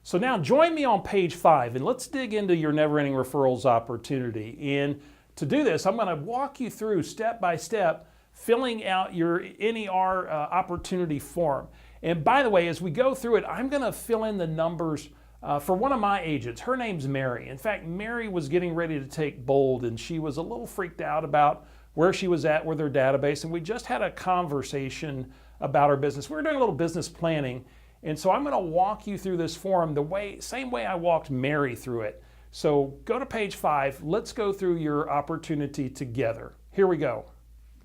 So now join me on page 5 and let's dig into your never-ending referrals opportunity. And to do this, I'm going to walk you through step by step filling out your NER opportunity form. And by the way, as we go through it, I'm going to fill in the numbers for one of my agents. Her name's Mary. In fact, Mary was getting ready to take bold and she was a little freaked out about where she was at with her database. And we just had a conversation about her business. We were doing a little business planning. And so I'm going to walk you through this form same way I walked Mary through it. So go to page 5. Let's go through your opportunity together. Here we go.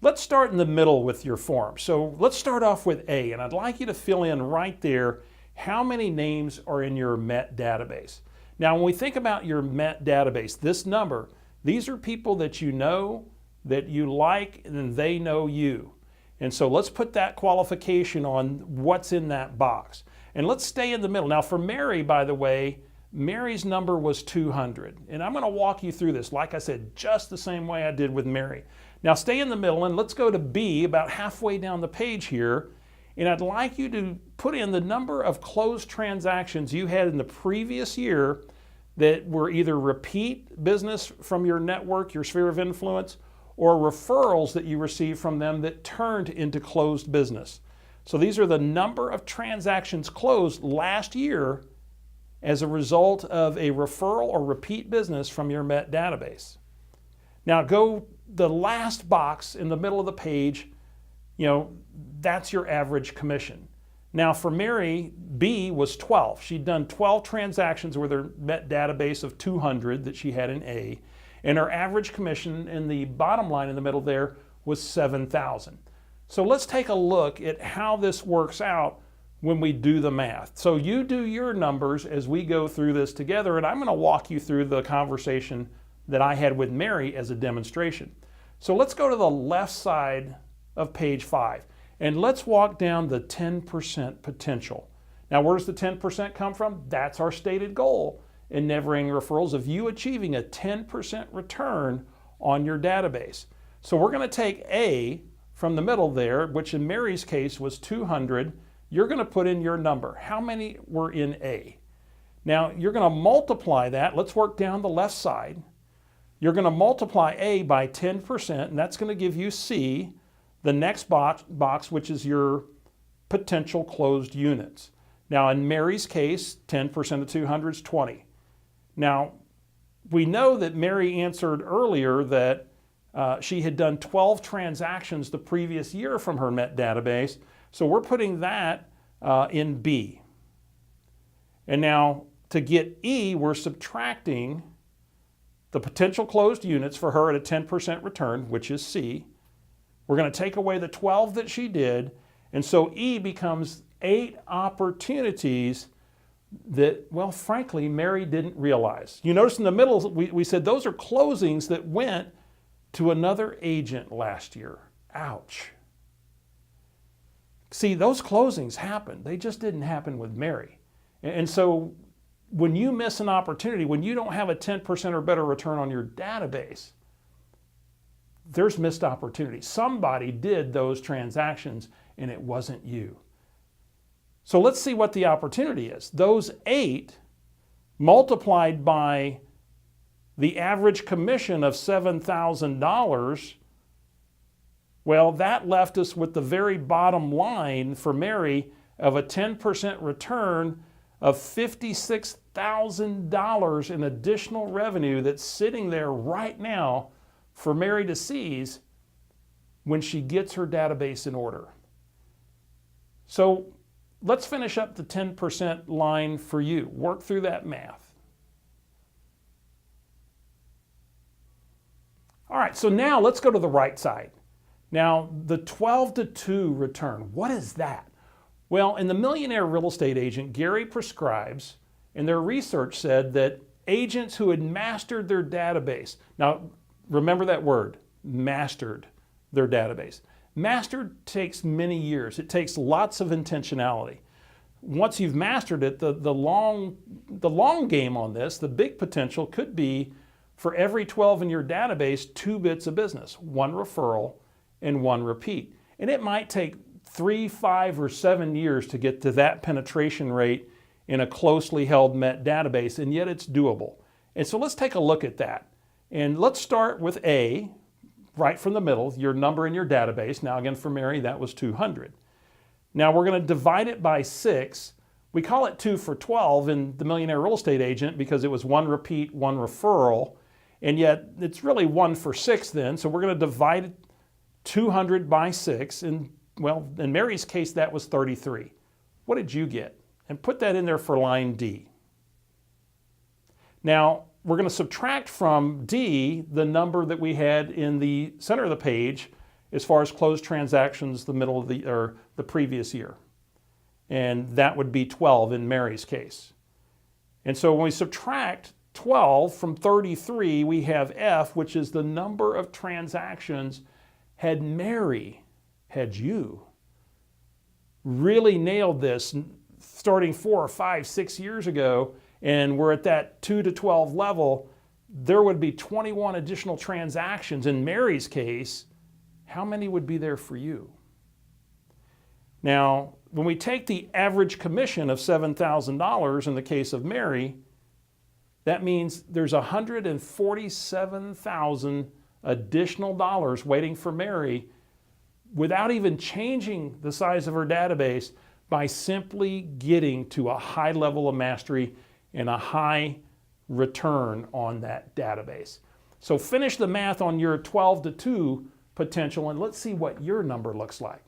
Let's start in the middle with your form. So let's start off with A, and I'd like you to fill in right there how many names are in your MET database. Now, when we think about your MET database, this number, these are people that you know, that you like, and they know you. And so let's put that qualification on what's in that box. And let's stay in the middle. Now for Mary, by the way, Mary's number was 200. And I'm going to walk you through this, like I said, just the same way I did with Mary. Now stay in the middle and let's go to B, about halfway down the page here. And I'd like you to put in the number of closed transactions you had in the previous year that were either repeat business from your network, your sphere of influence, or referrals that you received from them that turned into closed business. So these are the number of transactions closed last year as a result of a referral or repeat business from your MET database. Now go the last box in the middle of the page, that's your average commission. Now for Mary, B was 12. She'd done 12 transactions with her MET database of 200 that she had in A. And her average commission in the bottom line in the middle there was $7,000. So let's take a look at how this works out when we do the math. So you do your numbers as we go through this together, and I'm going to walk you through the conversation that I had with Mary as a demonstration. So let's go to the left side of page 5, and let's walk down the 10% potential. Now where does the 10% come from? That's our stated goal in never-ending referrals of you achieving a 10% return on your database. So we're going to take A from the middle there, which in Mary's case was 200. You're going to put in your number. How many were in A? Now you're going to multiply that. Let's work down the left side. You're going to multiply A by 10%, and that's going to give you C, the next box, which is your potential closed units. Now in Mary's case, 10% of 200 is 20. Now, we know that Mary answered earlier that she had done 12 transactions the previous year from her MET database, so we're putting that in B. And now to get E, we're subtracting the potential closed units for her at a 10% return, which is C. We're going to take away the 12 that she did, and so E becomes 8 opportunities that, well, frankly, Mary didn't realize. You notice in the middle, we said those are closings that went to another agent last year. Ouch. See, those closings happened. They just didn't happen with Mary. And so when you miss an opportunity, when you don't have a 10% or better return on your database, there's missed opportunity. Somebody did those transactions and it wasn't you. So let's see what the opportunity is. Those 8 multiplied by the average commission of $7,000, well, that left us with the very bottom line for Mary of a 10% return of $56,000 in additional revenue that's sitting there right now for Mary to seize when she gets her database in order. So let's finish up the 10% line for you. Work through that math. All right, so now let's go to the right side. Now, the 12-to-2 return, what is that? Well, in the Millionaire Real Estate Agent, Gary prescribes, and their research said that agents who had mastered their database, now remember that word, mastered their database. Mastered takes many years. It takes lots of intentionality. Once you've mastered it, the long game on this, the big potential could be for every 12 in your database, 2 bits of business, 1 referral and 1 repeat. And it might take 3, 5, or 7 years to get to that penetration rate in a closely held MET database, and yet it's doable. And so let's take a look at that. And let's start with A, right from the middle, your number in your database. Now again, for Mary, that was 200. Now we're going to divide it by 6. We call it 2 for 12 in the Millionaire Real Estate Agent because it was 1 repeat, 1 referral, and yet it's really 1 for 6 then. So we're going to divide 200 by 6, and well, in Mary's case, that was 33. What did you get? And put that in there for line D. Now, we're going to subtract from D the number that we had in the center of the page as far as closed transactions the middle of the previous year. And that would be 12 in Mary's case. And so when we subtract 12 from 33, we have F, which is the number of transactions had Mary, had you, really nailed this starting 4 or 5, 6 years ago, and we're at that 2 to 12 level, there would be 21 additional transactions. In Mary's case, how many would be there for you? Now, when we take the average commission of $7,000 in the case of Mary, that means there's $147,000 additional dollars waiting for Mary without even changing the size of her database by simply getting to a high level of mastery and a high return on that database. So finish the math on your 12 to 2 potential and let's see what your number looks like.